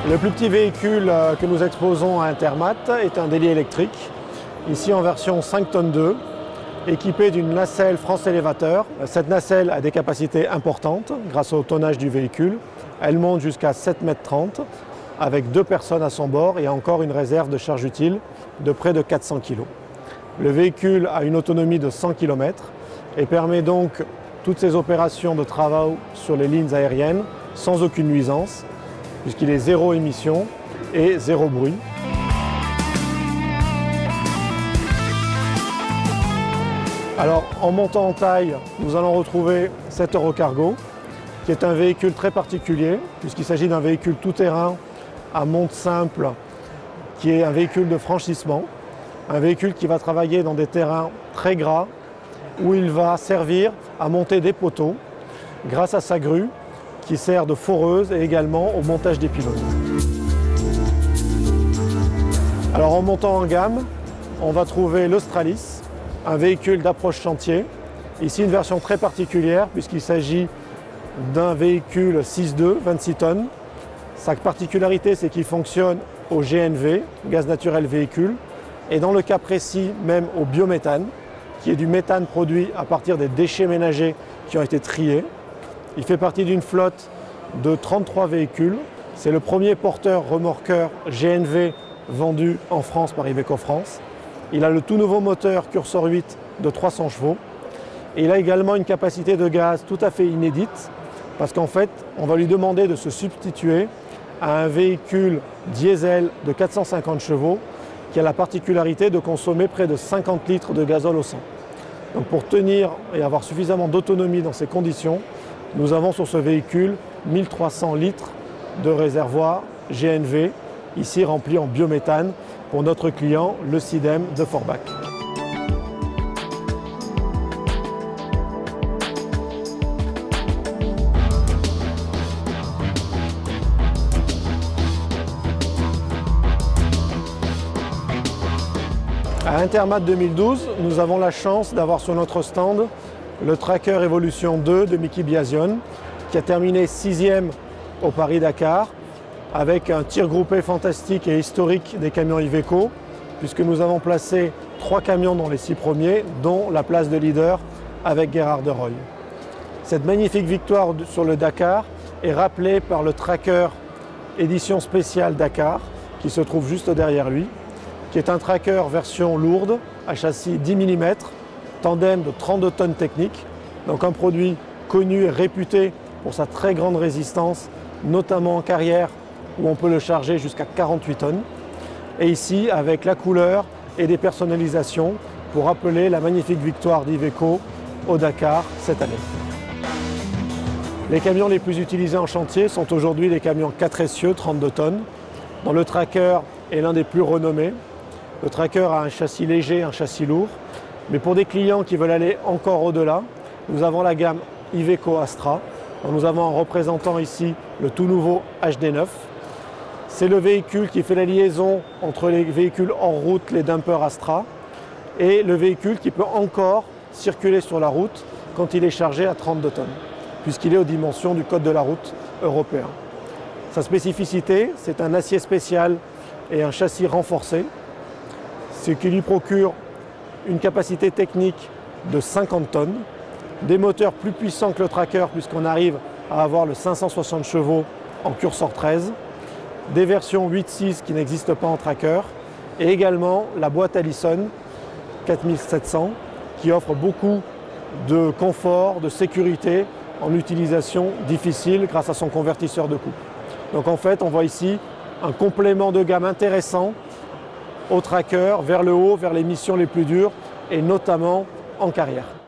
Le plus petit véhicule que nous exposons à Intermat est un Daily électrique, ici en version 5 tonnes 2, équipé d'une nacelle France Élévateur. Cette nacelle a des capacités importantes grâce au tonnage du véhicule. Elle monte jusqu'à 7,30 m avec 2 personnes à son bord et encore une réserve de charge utile de près de 400 kg. Le véhicule a une autonomie de 100 km et permet donc toutes ces opérations de travaux sur les lignes aériennes sans aucune nuisance, puisqu'il est zéro émission et zéro bruit. Alors, en montant en taille, nous allons retrouver cet Eurocargo, qui est un véhicule très particulier, puisqu'il s'agit d'un véhicule tout-terrain à monte simple, qui est un véhicule de franchissement, un véhicule qui va travailler dans des terrains très gras, où il va servir à monter des poteaux grâce à sa grue, qui sert de foreuse et également au montage des pylônes. Alors en montant en gamme, on va trouver l'Australis, un véhicule d'approche chantier. Ici une version très particulière puisqu'il s'agit d'un véhicule 6.2, 26 tonnes. Sa particularité c'est qu'il fonctionne au GNV, gaz naturel véhicule, et dans le cas précis même au biométhane, qui est du méthane produit à partir des déchets ménagers qui ont été triés. Il fait partie d'une flotte de 33 véhicules. C'est le premier porteur-remorqueur GNV vendu en France par Iveco France. Il a le tout nouveau moteur Cursor 8 de 300 chevaux. Et il a également une capacité de gaz tout à fait inédite parce qu'en fait, on va lui demander de se substituer à un véhicule diesel de 450 chevaux qui a la particularité de consommer près de 50 litres de gazole au 100. Donc pour tenir et avoir suffisamment d'autonomie dans ces conditions, nous avons sur ce véhicule 1300 litres de réservoir GNV, ici rempli en biométhane pour notre client, le SIDEM de Forbach. À Intermat 2012, nous avons la chance d'avoir sur notre stand le Tracker Evolution 2 de Mickey Biasion, qui a terminé 6e au Paris-Dakar, avec un tir groupé fantastique et historique des camions Iveco, puisque nous avons placé 3 camions dans les 6 premiers, dont la place de leader avec Gérard de Rooij. Cette magnifique victoire sur le Dakar est rappelée par le Tracker édition spéciale Dakar, qui se trouve juste derrière lui, qui est un tracker version lourde, à châssis 10 mm, tandem de 32 tonnes techniques, donc un produit connu et réputé pour sa très grande résistance, notamment en carrière où on peut le charger jusqu'à 48 tonnes. Et ici avec la couleur et des personnalisations pour rappeler la magnifique victoire d'Iveco au Dakar cette année. Les camions les plus utilisés en chantier sont aujourd'hui les camions 4 essieux 32 tonnes, dont le Tracker est l'un des plus renommés. Le Tracker a un châssis léger, un châssis lourd. Mais pour des clients qui veulent aller encore au-delà, nous avons la gamme Iveco Astra. Donc nous avons en représentant ici le tout nouveau HD9. C'est le véhicule qui fait la liaison entre les véhicules hors route, les dumpers Astra, et le véhicule qui peut encore circuler sur la route quand il est chargé à 32 tonnes, puisqu'il est aux dimensions du code de la route européen. Sa spécificité, c'est un acier spécial et un châssis renforcé, ce qui lui procure une capacité technique de 50 tonnes, des moteurs plus puissants que le Tracker puisqu'on arrive à avoir le 560 chevaux en Cursor 13, des versions 8.6 qui n'existent pas en Tracker et également la boîte Allison 4700 qui offre beaucoup de confort, de sécurité en utilisation difficile grâce à son convertisseur de couple. Donc en fait on voit ici un complément de gamme intéressant au Tracker, vers le haut, vers les missions les plus dures et notamment en carrière.